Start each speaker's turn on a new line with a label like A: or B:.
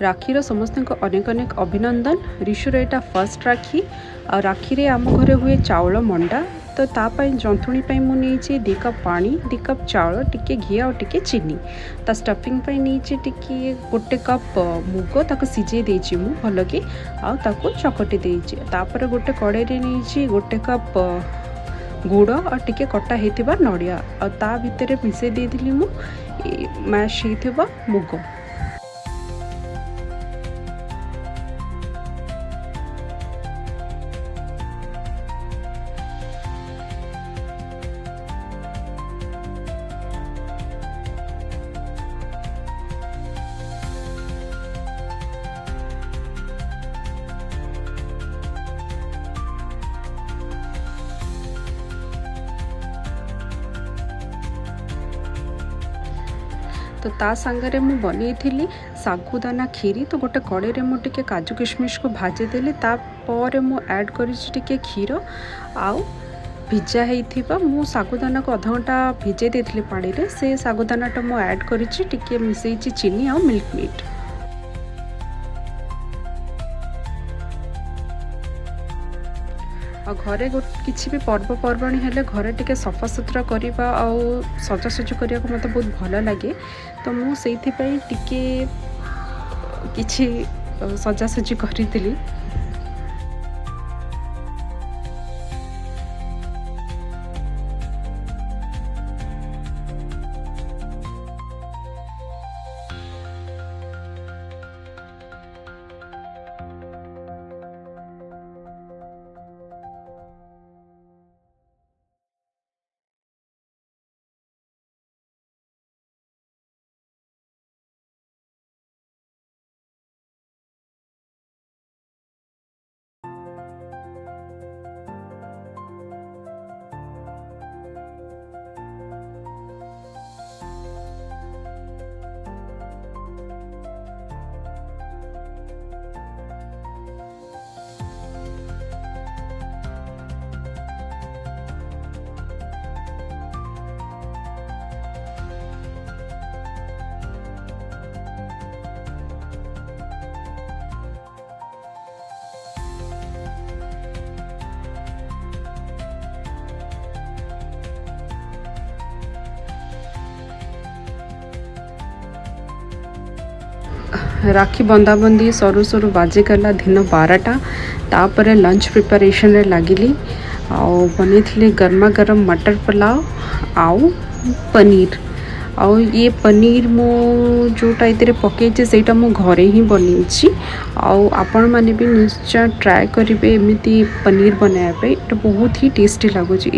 A: राखीर समस्त को अनेक अनेक अभिनंदन। ऋषुर यहाँ फर्स्ट राखी आ राखी रे आम घरे हुए चाउल मंडा। तो तापाई जंतुणी मुझे 2 कप पानी 2 कप चाउल टिके घी और टिके चीनी। ता स्टफिंग नहीं टिके 1 कप मुग ताको सिझे देछि मु भल कि आ ताको चकटी देछि। तापर गोटे कड़ाई रे नहीं 1 कप गुड़ और टिके कटा होता नड़िया आ ता भितर मिसई देली मु मैश होता मुग। तो ता सांगरे मु बनई सागुदाना खीरी। तो गोटे कड़े रे मु टिके काजू किशमिश को भाजी देली। तापर मु ऐड करिछि टिके क्षीर आउ भिजा होइथिबा मु सागुदाना को आधा घंटा भिजे देथिली पानी रे। से सागुदानाटा मु ऐड करिछि टिके मिसैछि चीनी आउ मिल्क मेड। आ घरे किसी भी पर्वपर्वाणी हेले घरे टिके सफा सुतरा करवा आउ सजासजी करने को मत बहुत भल लगे। तो मुझे टिके किछि सजासजी करी। राखी बंदाबंदी सरू सरू बाजीगला दिन 12टा। तापर लंच प्रिपरेशन लगिली आउ बनी गर्मा गर्म मटर पुलाव आउ पनीर। आउ ये पनीर मो जोटा ये पकई से मो घरे ही बनी। आउ आपण मैंने भी निश्चय ट्राए करेंगे एमती पनीर बनाया बहुत ही टेस्टी लगुच।